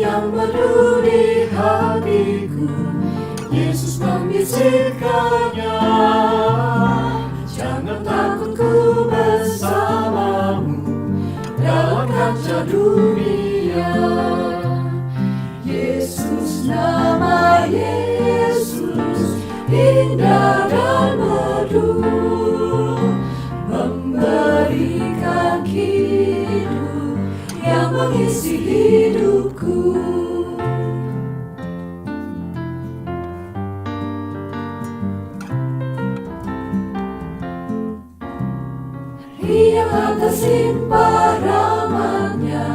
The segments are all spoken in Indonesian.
yang merdu di hatiku. Yesus membisikkannya, jangan takut, ku bersamamu dalam kancah dunia. Yesus, nama Yesus, indah dan merdu, memberikan hidup yang mengisi hidupku. Yang atas limpah rahmat-Nya,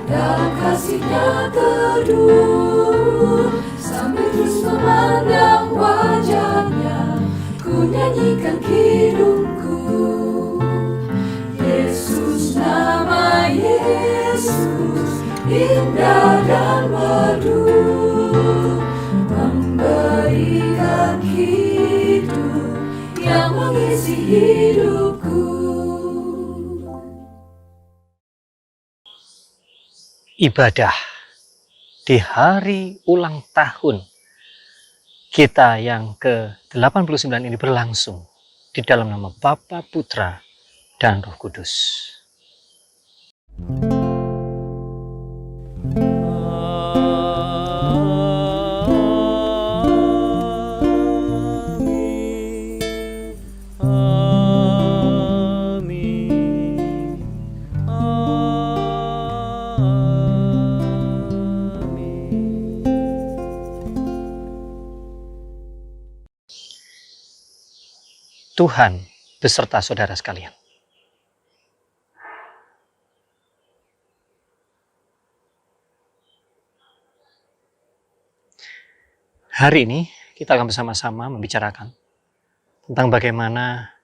dalam kasih-Nya teduh, sambil terus memandang wajah-Nya, ku nyanyikan hidupku. Yesus, nama Yesus, indah dan merdu, memberikan hidup yang mengisi hidupku. Ibadah di hari ulang tahun kita yang ke-89 ini berlangsung di dalam nama Bapa, Putra, dan Roh Kudus. Tuhan beserta saudara sekalian. Hari ini kita akan bersama-sama membicarakan tentang bagaimana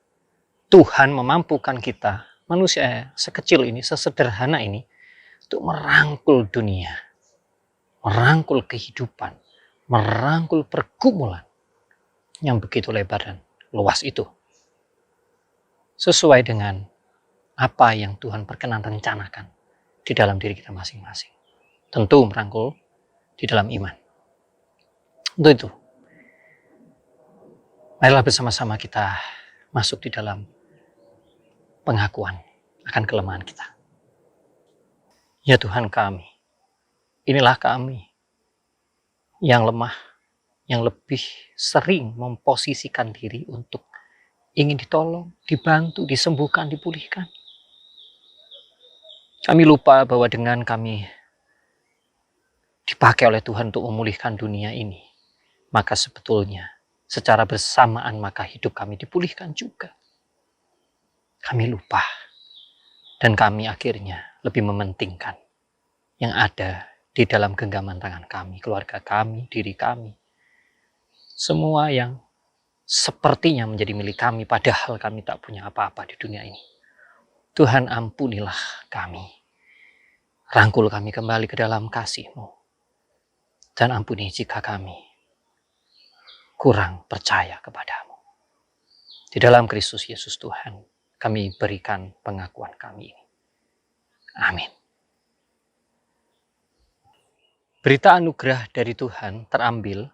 Tuhan memampukan kita, manusia sekecil ini, sesederhana ini, untuk merangkul dunia, merangkul kehidupan, merangkul pergumulan yang begitu lebar dan luas itu, sesuai dengan apa yang Tuhan berkenan rencanakan di dalam diri kita masing-masing. Tentu merangkul di dalam iman. Untuk itu, marilah bersama-sama kita masuk di dalam pengakuan akan kelemahan kita. Ya Tuhan kami, inilah kami yang lemah, yang lebih sering memposisikan diri untuk ingin ditolong, dibantu, disembuhkan, dipulihkan. Kami lupa bahwa dengan kami dipakai oleh Tuhan untuk memulihkan dunia ini, maka sebetulnya secara bersamaan maka hidup kami dipulihkan juga. Kami lupa dan kami akhirnya lebih mementingkan yang ada di dalam genggaman tangan kami, keluarga kami, diri kami. Semua yang sepertinya menjadi milik kami, padahal kami tak punya apa-apa di dunia ini. Tuhan, ampunilah kami. Rangkul kami kembali ke dalam kasih-Mu. Dan ampuni jika kami kurang percaya kepadamu. Di dalam Kristus Yesus Tuhan, kami berikan pengakuan kami ini. Amin. Berita anugerah dari Tuhan terambil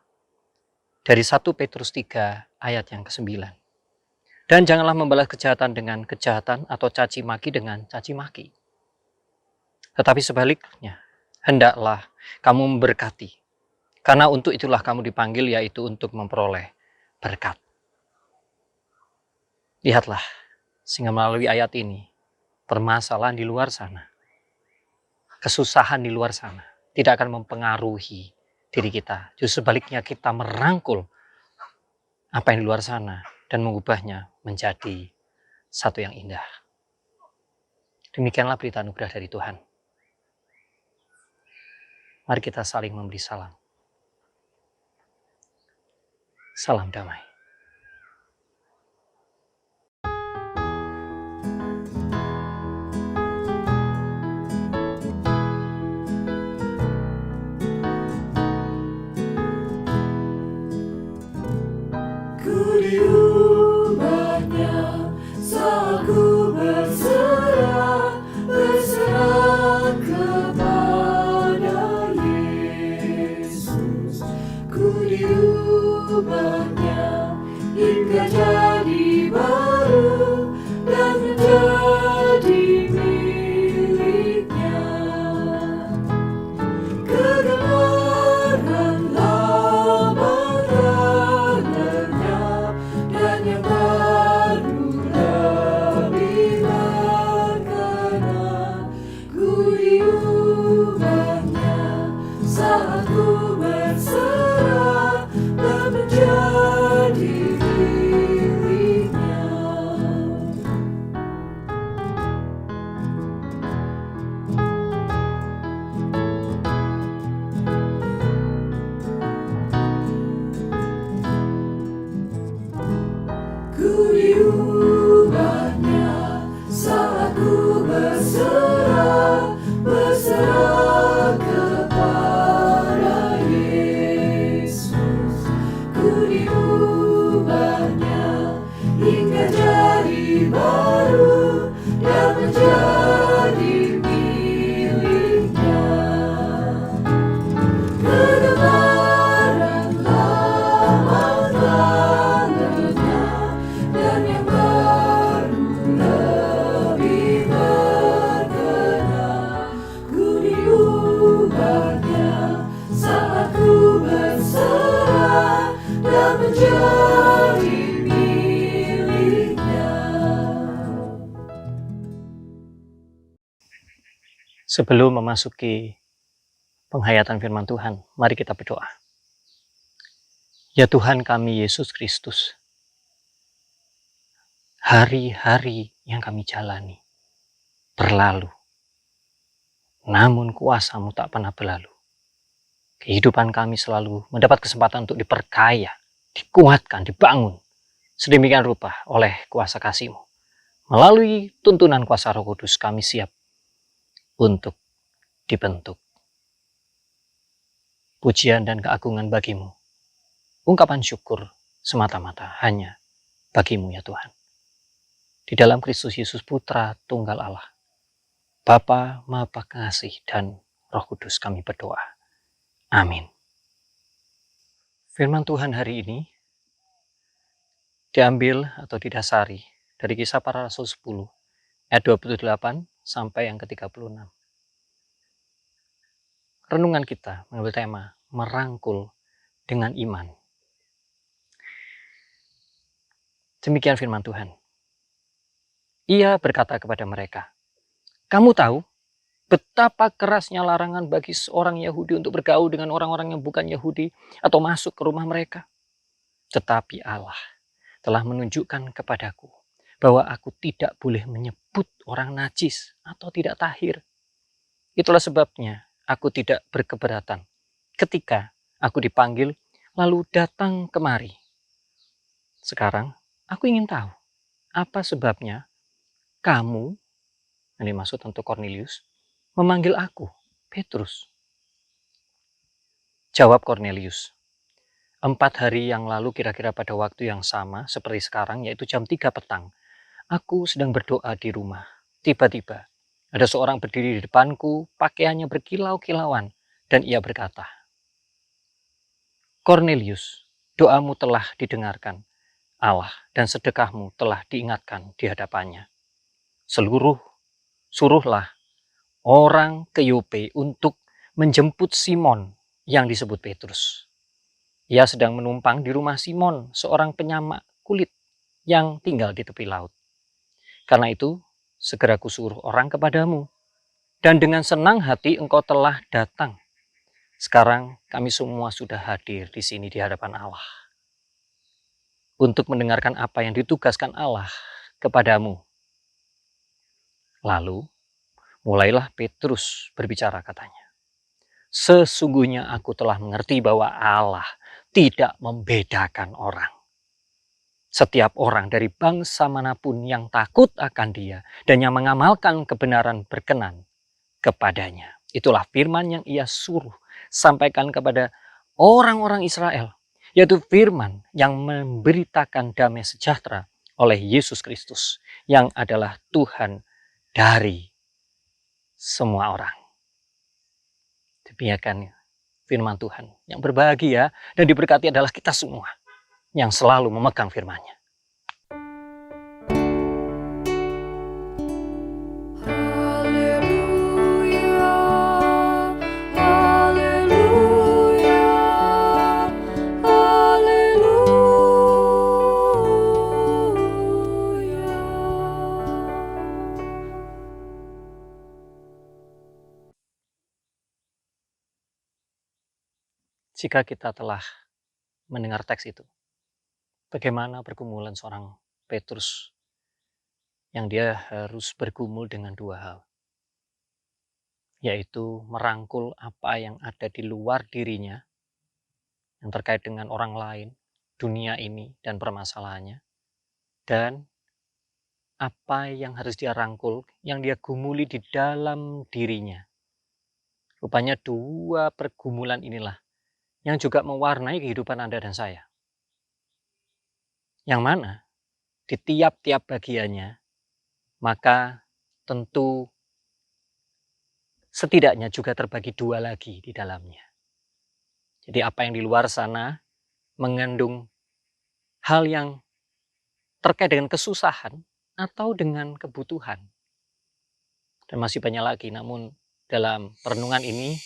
dari 1 Petrus 3 ayat yang ke-9. Dan janganlah membalas kejahatan dengan kejahatan atau caci maki dengan caci maki. Tetapi sebaliknya, hendaklah kamu memberkati. Karena untuk itulah kamu dipanggil, yaitu untuk memperoleh berkat. Lihatlah, sehingga melalui ayat ini, permasalahan di luar sana, kesusahan di luar sana, tidak akan mempengaruhi diri kita. Justru sebaliknya kita merangkul apa yang di luar sana dan mengubahnya menjadi satu yang indah. Demikianlah berita anugerah dari Tuhan. Mari kita saling memberi salam. Salam damai. Berserah kepada Yesus. Sebelum memasuki penghayatan firman Tuhan, mari kita berdoa. Ya Tuhan kami Yesus Kristus, hari-hari yang kami jalani berlalu, namun kuasa-Mu tak pernah berlalu. Kehidupan kami selalu mendapat kesempatan untuk diperkaya, dikuatkan, dibangun, sedemikian rupa oleh kuasa kasih-Mu. Melalui tuntunan kuasa Roh Kudus kami siap untuk dibentuk. Pujian dan keagungan bagi-Mu. Ungkapan syukur semata-mata hanya bagi-Mu ya Tuhan. Di dalam Kristus Yesus Putra Tunggal Allah, Bapa Maha Pengasih dan Roh Kudus kami berdoa. Amin. Firman Tuhan hari ini diambil atau didasari dari Kisah Para Rasul 10 ayat 28 sampai yang ke-36. Renungan kita mengambil tema merangkul dengan iman. Demikian firman Tuhan. Ia berkata kepada mereka, "Kamu tahu betapa kerasnya larangan bagi seorang Yahudi untuk bergaul dengan orang-orang yang bukan Yahudi atau masuk ke rumah mereka. Tetapi Allah telah menunjukkan kepadaku bahwa aku tidak boleh menyebut orang najis atau tidak tahir. Itulah sebabnya aku tidak berkeberatan ketika aku dipanggil lalu datang kemari. Sekarang aku ingin tahu apa sebabnya kamu," yang dimaksud tentu Kornelius, "memanggil aku, Petrus." Jawab Kornelius, 4 hari yang lalu kira-kira pada waktu yang sama seperti sekarang, yaitu jam 3 petang, aku sedang berdoa di rumah. Tiba-tiba ada seorang berdiri di depanku, pakaiannya berkilau-kilauan, dan ia berkata, "Kornelius, doamu telah didengarkan Allah dan sedekahmu telah diingatkan di hadapannya. Suruhlah orang ke Yope untuk menjemput Simon yang disebut Petrus. Ia sedang menumpang di rumah Simon, seorang penyamak kulit yang tinggal di tepi laut. Karena itu, segera kusuruh orang kepadamu, dan dengan senang hati engkau telah datang. Sekarang kami semua sudah hadir di sini di hadapan Allah untuk mendengarkan apa yang ditugaskan Allah kepadamu." Lalu, mulailah Petrus berbicara katanya, "Sesungguhnya aku telah mengerti bahwa Allah tidak membedakan orang. Setiap orang dari bangsa manapun yang takut akan Dia dan yang mengamalkan kebenaran berkenan kepadanya. Itulah firman yang Ia suruh sampaikan kepada orang-orang Israel, yaitu firman yang memberitakan damai sejahtera oleh Yesus Kristus yang adalah Tuhan dari semua orang." Demikian firman Tuhan. Yang berbahagia dan diberkati adalah kita semua yang selalu memegang firman-Nya. Haleluya, haleluya, haleluya. Jika kita telah mendengar teks itu, bagaimana pergumulan seorang Petrus yang dia harus bergumul dengan 2 hal, yaitu merangkul apa yang ada di luar dirinya yang terkait dengan orang lain, dunia ini dan permasalahannya, dan apa yang harus dia rangkul, yang dia gumuli di dalam dirinya. Rupanya 2 pergumulan inilah yang juga mewarnai kehidupan Anda dan saya. Yang mana di tiap-tiap bagiannya, maka tentu setidaknya juga terbagi 2 lagi di dalamnya. Jadi apa yang di luar sana mengandung hal yang terkait dengan kesusahan atau dengan kebutuhan. Dan masih banyak lagi, namun dalam perenungan ini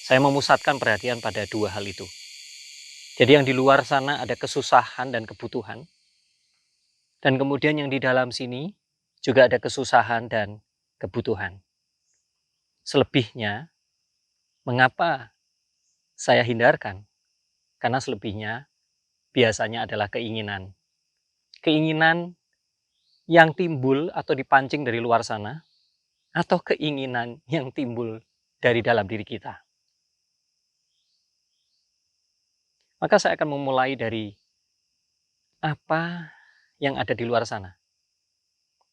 saya memusatkan perhatian pada 2 hal itu. Jadi yang di luar sana ada kesusahan dan kebutuhan. Dan kemudian yang di dalam sini juga ada kesusahan dan kebutuhan. Selebihnya, mengapa saya hindarkan? Karena selebihnya biasanya adalah keinginan. Keinginan yang timbul atau dipancing dari luar sana, atau keinginan yang timbul dari dalam diri kita. Maka saya akan memulai dari apa yang ada di luar sana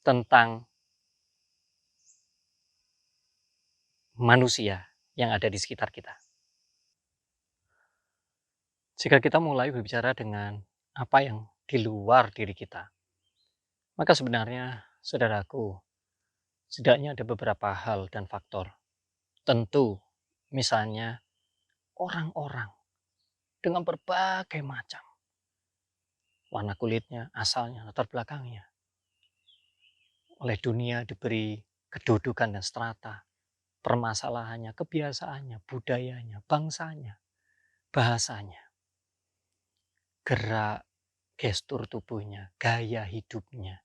tentang manusia yang ada di sekitar kita. Jika kita mulai berbicara dengan apa yang di luar diri kita, maka sebenarnya, saudaraku, setidaknya ada beberapa hal dan faktor. Tentu, misalnya orang-orang dengan berbagai macam warna kulitnya, asalnya, latar belakangnya. Oleh dunia diberi kedudukan dan strata, permasalahannya, kebiasaannya, budayanya, bangsanya, bahasanya, gerak, gestur tubuhnya, gaya hidupnya,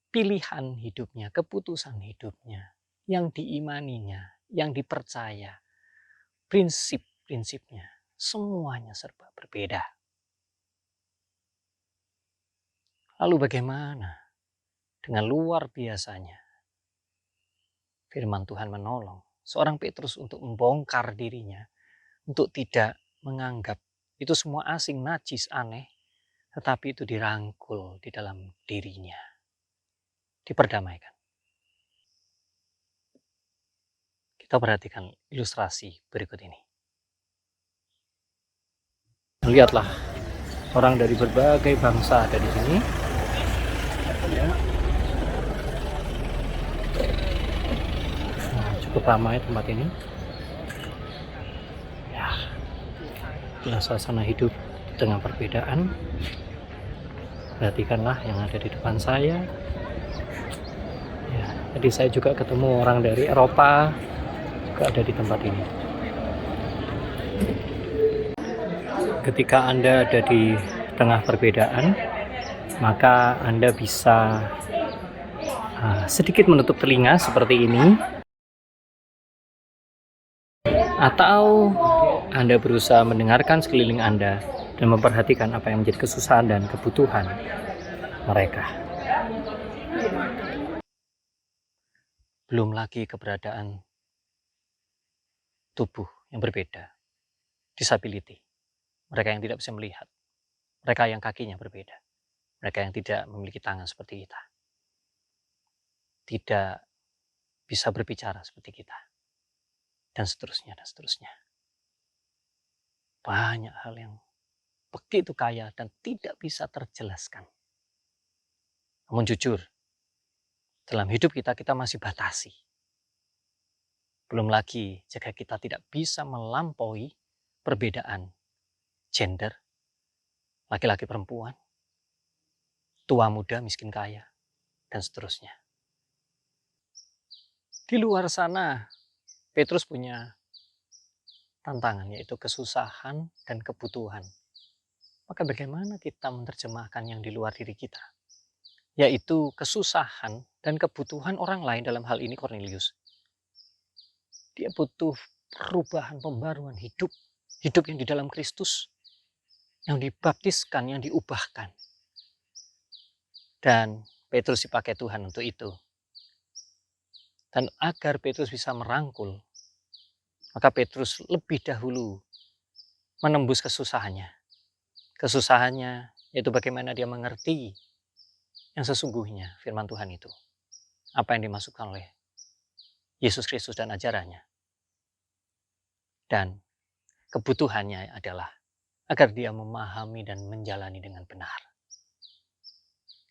pilihan hidupnya, keputusan hidupnya, yang diimaninya, yang dipercaya, prinsip-prinsipnya, semuanya serba berbeda. Lalu bagaimana dengan luar biasanya firman Tuhan menolong seorang Petrus untuk membongkar dirinya, untuk tidak menganggap itu semua asing, najis, aneh, tetapi itu dirangkul di dalam dirinya, diperdamaikan. Kita perhatikan ilustrasi berikut ini. Lihatlah, orang dari berbagai bangsa ada di sini. Ya. Nah, cukup ramai tempat ini. Ya, itulah suasana hidup dengan perbedaan. Perhatikanlah yang ada di depan saya. Ya, tadi saya juga ketemu orang dari Eropa, juga ada di tempat ini. Ketika Anda ada di tengah perbedaan, maka Anda bisa sedikit menutup telinga seperti ini, atau Anda berusaha mendengarkan sekeliling Anda dan memperhatikan apa yang menjadi kesusahan dan kebutuhan mereka. Belum lagi keberadaan tubuh yang berbeda, disability, mereka yang tidak bisa melihat, mereka yang kakinya berbeda, mereka yang tidak memiliki tangan seperti kita, tidak bisa berbicara seperti kita, dan seterusnya, dan seterusnya. Banyak hal yang begitu kaya dan tidak bisa terjelaskan. Namun jujur, dalam hidup kita masih batasi. Belum lagi jika kita tidak bisa melampaui perbedaan gender, laki-laki perempuan, tua muda miskin kaya, dan seterusnya. Di luar sana, Petrus punya tantangan, yaitu kesusahan dan kebutuhan. Maka bagaimana kita menerjemahkan yang di luar diri kita? Yaitu kesusahan dan kebutuhan orang lain, dalam hal ini Cornelius. Dia butuh perubahan, pembaruan hidup. Hidup yang di dalam Kristus, yang dibaptiskan, yang diubahkan. Dan Petrus dipakai Tuhan untuk itu. Dan agar Petrus bisa merangkul, maka Petrus lebih dahulu menembus kesusahannya. Kesusahannya yaitu bagaimana dia mengerti yang sesungguhnya firman Tuhan itu. Apa yang dimasukkan oleh Yesus Kristus dan ajarannya. Dan kebutuhannya adalah agar dia memahami dan menjalani dengan benar.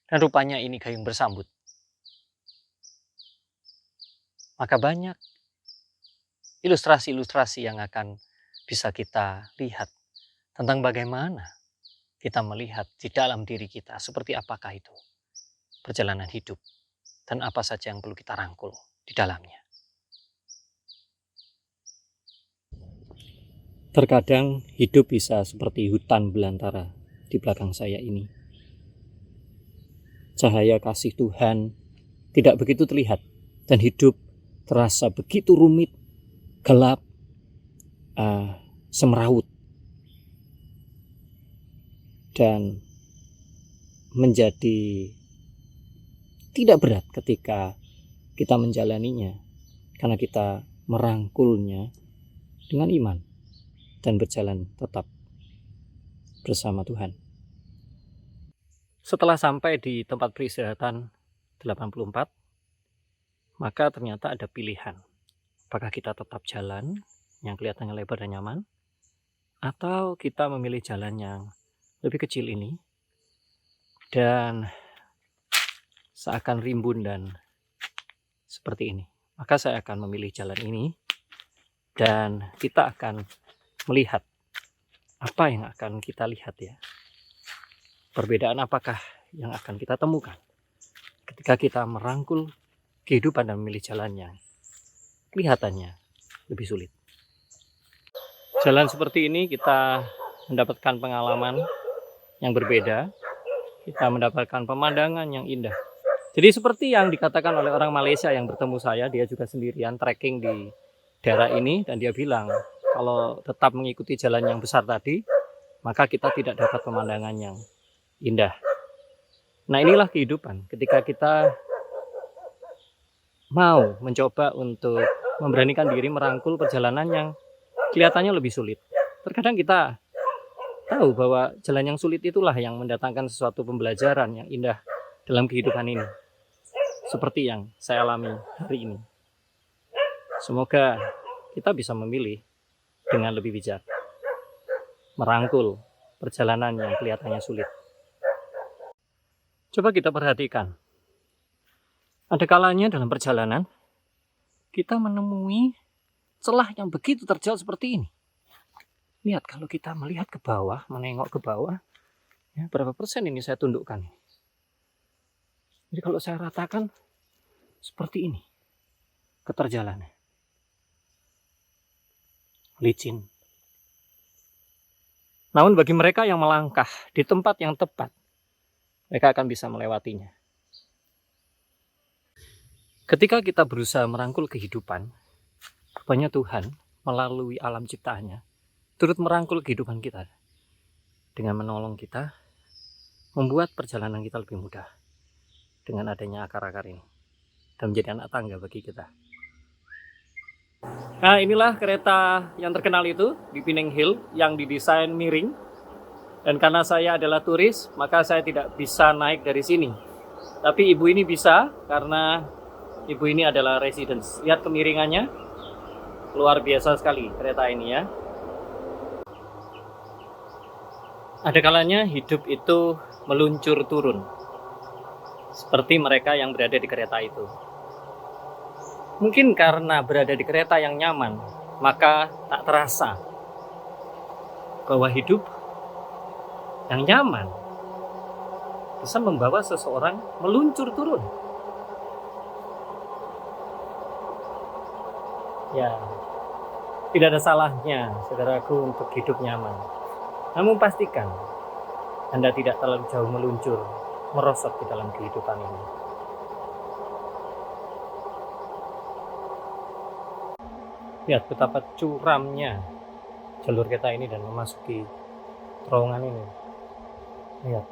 Dan rupanya ini gayung bersambut. Maka banyak ilustrasi-ilustrasi yang akan bisa kita lihat tentang bagaimana kita melihat di dalam diri kita seperti apakah itu perjalanan hidup dan apa saja yang perlu kita rangkul di dalamnya. Terkadang hidup bisa seperti hutan belantara di belakang saya ini. Cahaya kasih Tuhan tidak begitu terlihat dan hidup terasa begitu rumit, gelap, semeraut, dan menjadi tidak berat ketika kita menjalaninya, karena kita merangkulnya dengan iman dan berjalan tetap bersama Tuhan. Setelah sampai di tempat peristirahatan 84, maka ternyata ada pilihan. Apakah kita tetap jalan yang kelihatannya lebar dan nyaman, atau kita memilih jalan yang lebih kecil ini dan seakan rimbun dan seperti ini. Maka saya akan memilih jalan ini, dan kita akan melihat apa yang akan kita lihat ya. Perbedaan apakah yang akan kita temukan ketika kita merangkul kehidupan dan memilih jalan yang kelihatannya lebih sulit. Jalan seperti ini kita mendapatkan pengalaman yang berbeda, kita mendapatkan pemandangan yang indah. Jadi seperti yang dikatakan oleh orang Malaysia yang bertemu saya, dia juga sendirian trekking di daerah ini, dan dia bilang kalau tetap mengikuti jalan yang besar tadi, maka kita tidak dapat pemandangan yang indah. Nah, inilah kehidupan. Ketika kita mau mencoba untuk memberanikan diri merangkul perjalanan yang kelihatannya lebih sulit, terkadang kita tahu bahwa jalan yang sulit itulah yang mendatangkan sesuatu pembelajaran yang indah dalam kehidupan ini, seperti yang saya alami hari ini. Semoga kita bisa memilih dengan lebih bijak, merangkul perjalanan yang kelihatannya sulit. Coba kita perhatikan, ada kalanya dalam perjalanan kita menemui celah yang begitu terjal seperti ini. Lihat, kalau kita melihat ke bawah, menengok ke bawah, ya, berapa persen ini saya tundukkan. Jadi kalau saya ratakan seperti ini keterjalannya, licin. Namun bagi mereka yang melangkah di tempat yang tepat, mereka akan bisa melewatinya. Ketika kita berusaha merangkul kehidupan, rupanya Tuhan melalui alam ciptaannya turut merangkul kehidupan kita dengan menolong kita, membuat perjalanan kita lebih mudah dengan adanya akar-akar ini, dan menjadi anak tangga bagi kita. Nah, inilah kereta yang terkenal itu di Pinang Hill yang didesain miring. Dan karena saya adalah turis, maka saya tidak bisa naik dari sini. Tapi ibu ini bisa, karena ibu ini adalah residence. Lihat kemiringannya, luar biasa sekali kereta ini ya. Ada kalanya hidup itu meluncur turun, seperti mereka yang berada di kereta itu. Mungkin karena berada di kereta yang nyaman, maka tak terasa bahwa hidup yang nyaman bisa membawa seseorang meluncur turun. Ya, tidak ada salahnya, saudaraku, untuk hidup nyaman. Namun pastikan Anda tidak terlalu jauh meluncur, merosot di dalam kehidupan ini. Lihat betapa curamnya jalur kereta ini dan memasuki terowongan ini. Lihat,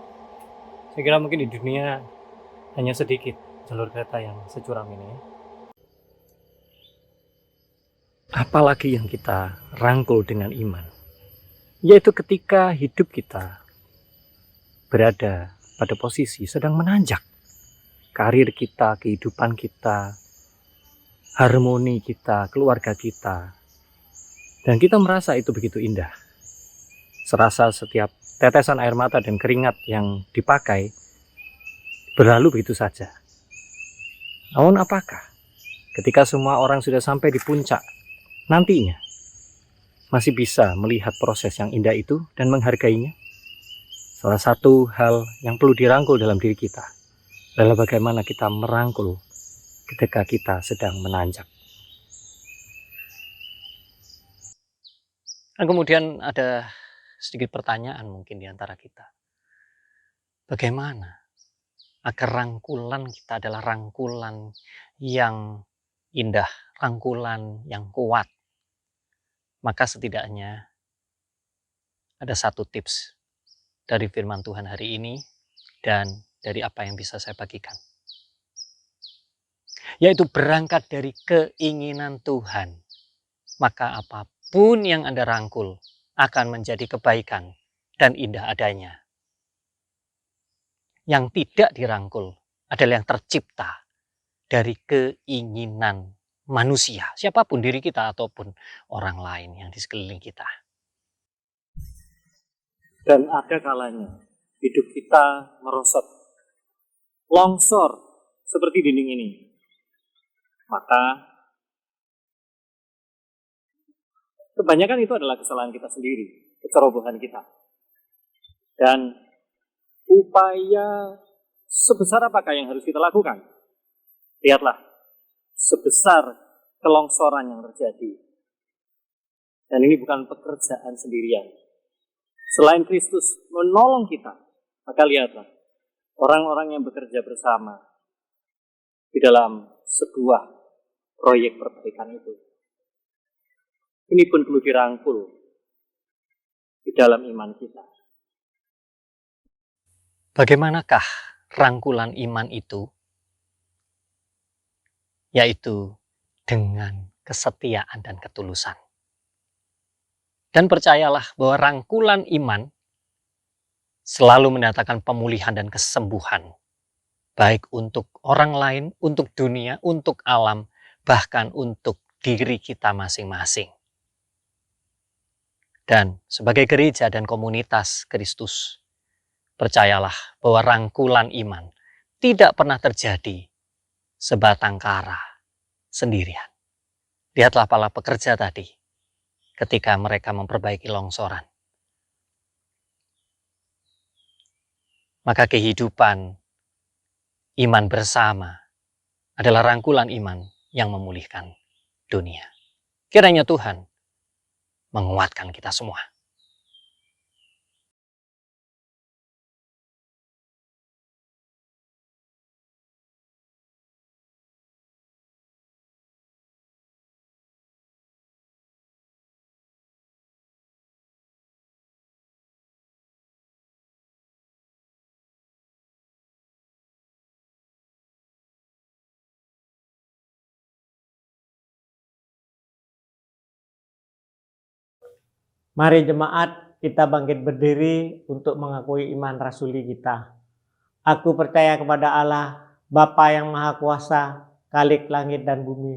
saya kira mungkin di dunia hanya sedikit jalur kereta yang securam ini. Apalagi yang kita rangkul dengan iman, yaitu ketika hidup kita berada pada posisi sedang menanjak. Karir kita, kehidupan kita, harmoni kita, keluarga kita, dan kita merasa itu begitu indah. Serasa setiap tetesan air mata dan keringat yang dipakai berlalu begitu saja. Namun apakah ketika semua orang sudah sampai di puncak, nantinya masih bisa melihat proses yang indah itu dan menghargainya? Salah satu hal yang perlu dirangkul dalam diri kita adalah bagaimana kita merangkul ketika kita sedang menanjak. Dan kemudian ada sedikit pertanyaan mungkin di antara kita. Bagaimana agar rangkulan kita adalah rangkulan yang indah rangkulan yang kuat, maka setidaknya ada satu tips dari firman Tuhan hari ini dan dari apa yang bisa saya bagikan. Yaitu berangkat dari keinginan Tuhan, maka apapun yang Anda rangkul akan menjadi kebaikan dan indah adanya. Yang tidak dirangkul adalah yang tercipta dari keinginan manusia, siapapun, diri kita ataupun orang lain yang di sekeliling kita. Dan ada kalanya hidup kita merosot, longsor seperti dinding ini. Maka kebanyakan itu adalah kesalahan kita sendiri, kecerobohan kita. Dan upaya sebesar apakah yang harus kita lakukan? Lihatlah, sebesar kelongsoran yang terjadi. Dan ini bukan pekerjaan sendirian. Selain Kristus menolong kita, maka lihatlah, orang-orang yang bekerja bersama di dalam sebuah proyek perbaikan itu. Ini pun perlu dirangkul di dalam iman kita. Bagaimanakah rangkulan iman itu? Yaitu dengan kesetiaan dan ketulusan. Dan percayalah bahwa rangkulan iman selalu mendatangkan pemulihan dan kesembuhan. Baik untuk orang lain, untuk dunia, untuk alam, bahkan untuk diri kita masing-masing. Dan sebagai gereja dan komunitas Kristus, percayalah bahwa rangkulan iman tidak pernah terjadi sebatang kara sendirian. Lihatlah para pekerja tadi ketika mereka memperbaiki longsoran. Maka kehidupan iman bersama adalah rangkulan iman yang memulihkan dunia. Kiranya Tuhan menguatkan kita semua. Mari jemaat, kita bangkit berdiri untuk mengakui iman rasuli kita. Aku percaya kepada Allah, Bapa yang Maha Kuasa, Khalik langit dan bumi,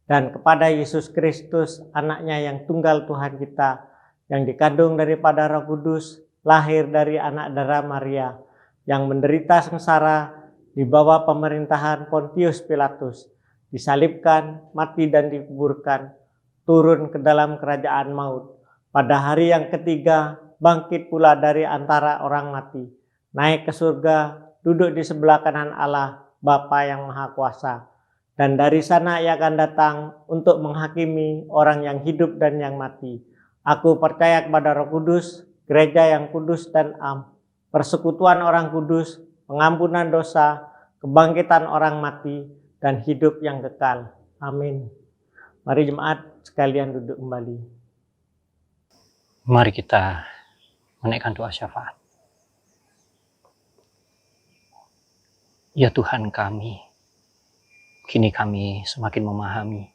dan kepada Yesus Kristus, anaknya yang tunggal Tuhan kita, yang dikandung daripada Roh Kudus, lahir dari anak darah Maria, yang menderita sengsara di bawah pemerintahan Pontius Pilatus, disalibkan, mati dan dikuburkan, turun ke dalam kerajaan maut. Pada hari yang ketiga, bangkit pula dari antara orang mati, naik ke surga, duduk di sebelah kanan Allah, Bapa yang Maha Kuasa. Dan dari sana ia akan datang untuk menghakimi orang yang hidup dan yang mati. Aku percaya kepada Roh Kudus, gereja yang kudus dan am, persekutuan orang kudus, pengampunan dosa, kebangkitan orang mati, dan hidup yang kekal. Amin. Mari jemaat sekalian duduk kembali. Mari kita menaikkan doa syafaat. Ya Tuhan kami, kini kami semakin memahami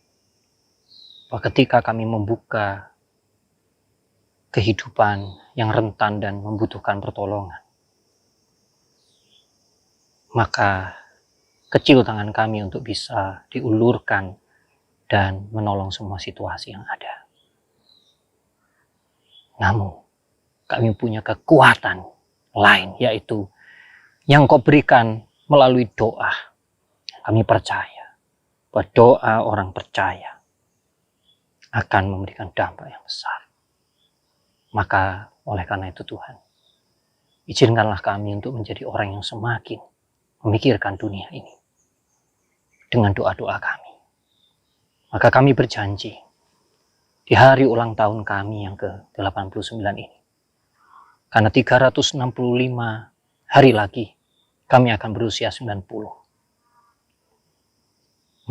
bahwa ketika kami membuka kehidupan yang rentan dan membutuhkan pertolongan, maka kecil tangan kami untuk bisa diulurkan dan menolong semua situasi yang ada. Namun, kami punya kekuatan lain, yaitu yang Kau berikan melalui doa. Kami percaya bahwa doa orang percaya akan memberikan dampak yang besar. Maka oleh karena itu Tuhan, izinkanlah kami untuk menjadi orang yang semakin memikirkan dunia ini dengan doa-doa kami. Maka kami berjanji, di hari ulang tahun kami yang ke-89 ini, karena 365 hari lagi kami akan berusia 90.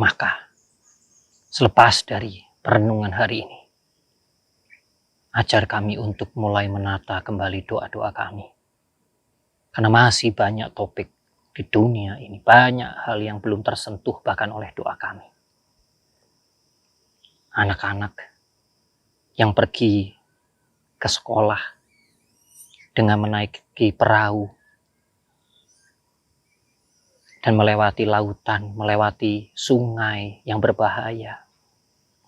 Maka Selepas dari perenungan hari ini, ajar kami untuk mulai menata kembali doa-doa kami. Karena masih banyak topik di dunia ini, banyak hal yang belum tersentuh bahkan oleh doa kami. Anak-anak yang pergi ke sekolah dengan menaiki perahu dan melewati lautan, melewati sungai yang berbahaya.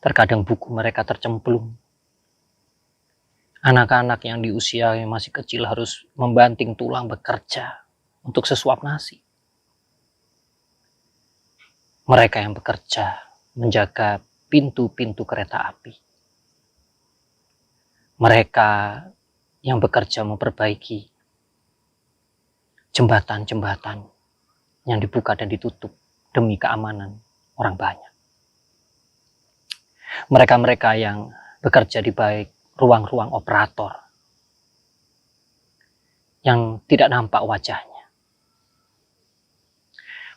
Terkadang buku mereka tercemplung. Anak-anak yang di usia yang masih kecil harus membanting tulang bekerja untuk sesuap nasi. Mereka yang bekerja menjaga pintu-pintu kereta api. Mereka yang bekerja memperbaiki jembatan-jembatan yang dibuka dan ditutup demi keamanan orang banyak. Mereka-mereka yang bekerja di baik ruang-ruang operator yang tidak nampak wajahnya.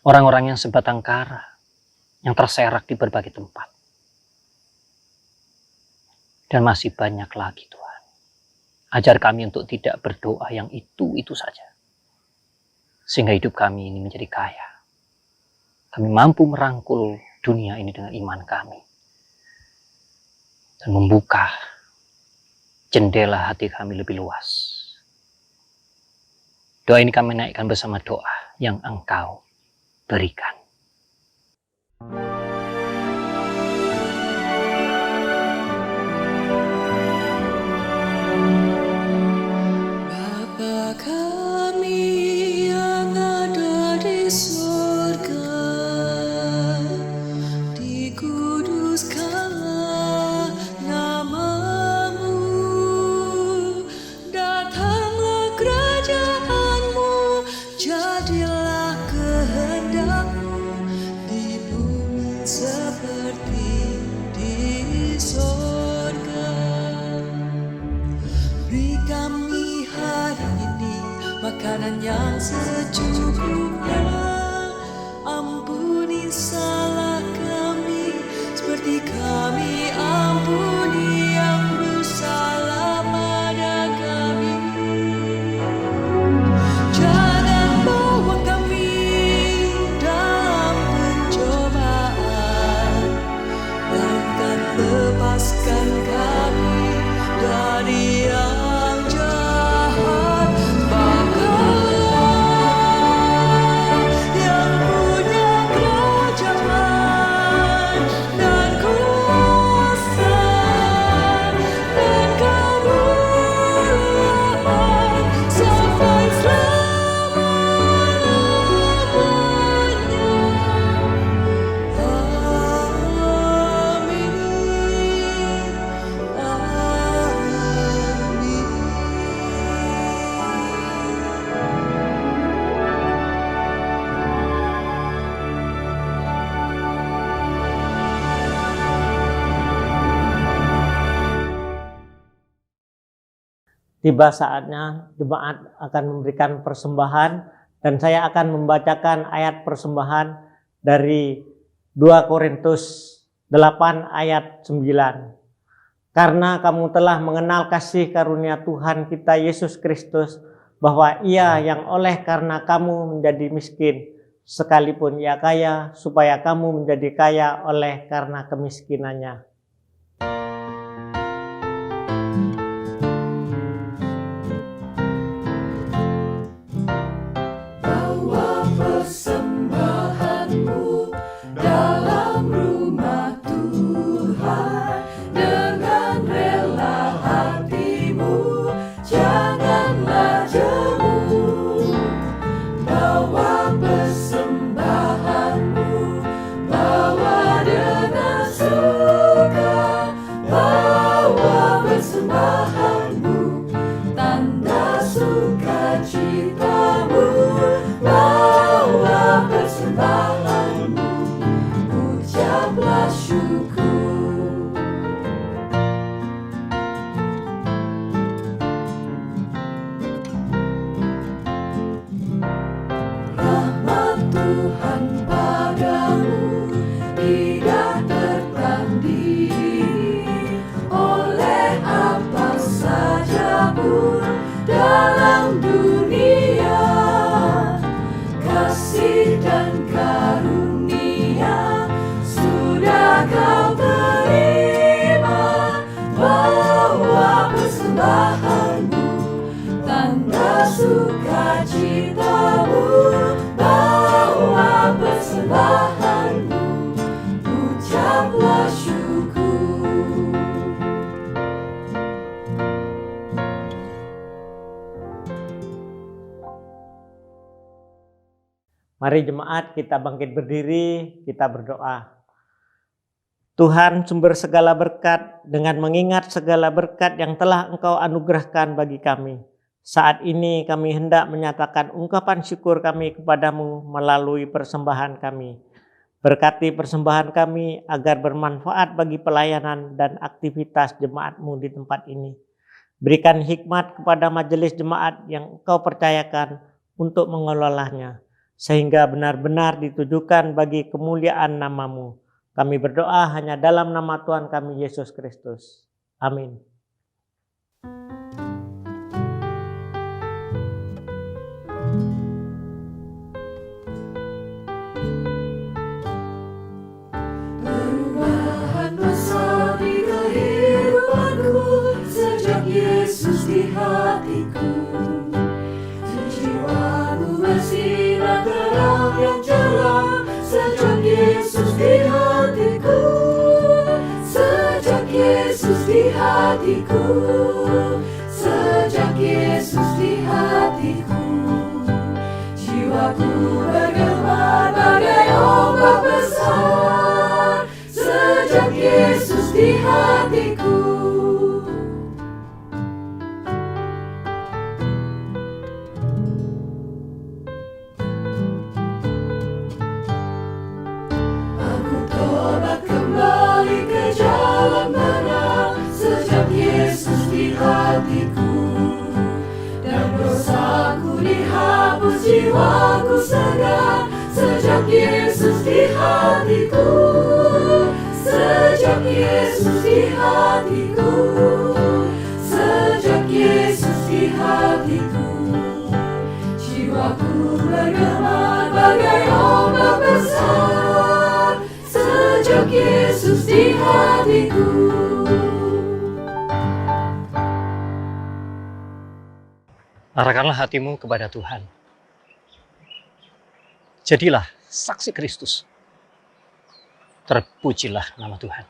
Orang-orang yang sebatang kara, yang terserak di berbagai tempat. Dan masih banyak lagi Tuhan. Ajar kami untuk tidak berdoa yang itu saja. Sehingga hidup kami ini menjadi kaya. Kami mampu merangkul dunia ini dengan iman kami. Dan membuka jendela hati kami lebih luas. Doa ini kami naikkan bersama doa yang Engkau berikan. Bapa kami yang ada di surga, dikuduskanlah namamu, datanglah kerajaanmu, jadilah kehendakmu di bumi seperti di surga. Beri kami hari ini makanan yang secukupnya. Ampuni salah kami seperti kami ampuni yang bersalah pada kami. Jangan bawa kami dalam pencobaan, melainkan lepaskan kami dari yang jahat. Bapa yang punya kerajaan dan kuasa dan kemuliaan sampai selama-lamanya. Tiba saatnya jemaat akan memberikan persembahan dan saya akan membacakan ayat persembahan dari 2 Korintus 8 ayat 9. Karena kamu telah mengenal kasih karunia Tuhan kita Yesus Kristus, bahwa Ia yang oleh karena kamu menjadi miskin, sekalipun Ia kaya, supaya kamu menjadi kaya oleh karena kemiskinannya. Bawa persembahanmu dalam rumah Tuhan dengan rela hatimu, janganlah jemu. Bawa persembahanmu, bawa dengan suka. Mari jemaat kita bangkit berdiri, kita berdoa. Tuhan sumber segala berkat, dengan mengingat segala berkat yang telah Engkau anugerahkan bagi kami. Saat ini kami hendak menyatakan ungkapan syukur kami kepadamu melalui persembahan kami. Berkati persembahan kami agar bermanfaat bagi pelayanan dan aktivitas jemaat-Mu di tempat ini. Berikan hikmat kepada majelis jemaat yang Engkau percayakan untuk mengelolanya, sehingga benar-benar ditujukan bagi kemuliaan nama-Mu. Kami berdoa hanya dalam nama Tuhan kami Yesus Kristus. Amin. Perubahan besar di kehidupanku sejak Yesus di hatiku. Jiwaku bersinar terang yang cerah sejak Yesus di hatiku. Sejak Yesus di hatiku. Sejak Yesus di hatiku. Jiwaku bergema bagai ombak besar sejak Yesus di hatiku. Aku tobat kembali ke jalan benar sejak Yesus di hatiku. Dan dosaku dihapus, jiwaku segar sejak Yesus di hatiku. Sejak Yesus di hatiku. Sejak Yesus di hatiku. Jiwaku bergema bagai ombak besar sejak Yesus di hatiku. Arahkanlah hatimu kepada Tuhan. Jadilah saksi Kristus. Terpujilah nama Tuhan.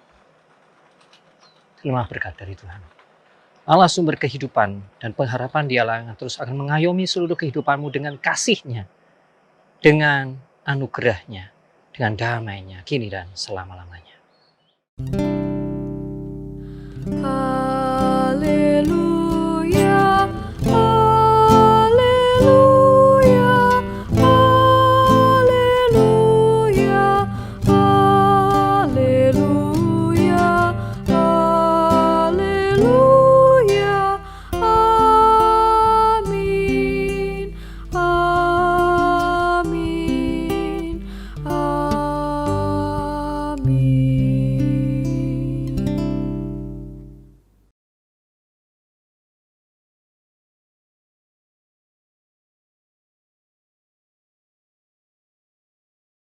Terima berkat dari Tuhan. Allah sumber kehidupan dan pengharapan, Dialah yang terus akan mengayomi seluruh kehidupanmu dengan kasih-Nya, dengan anugerah-Nya, dengan damai-Nya, kini dan selama-lamanya.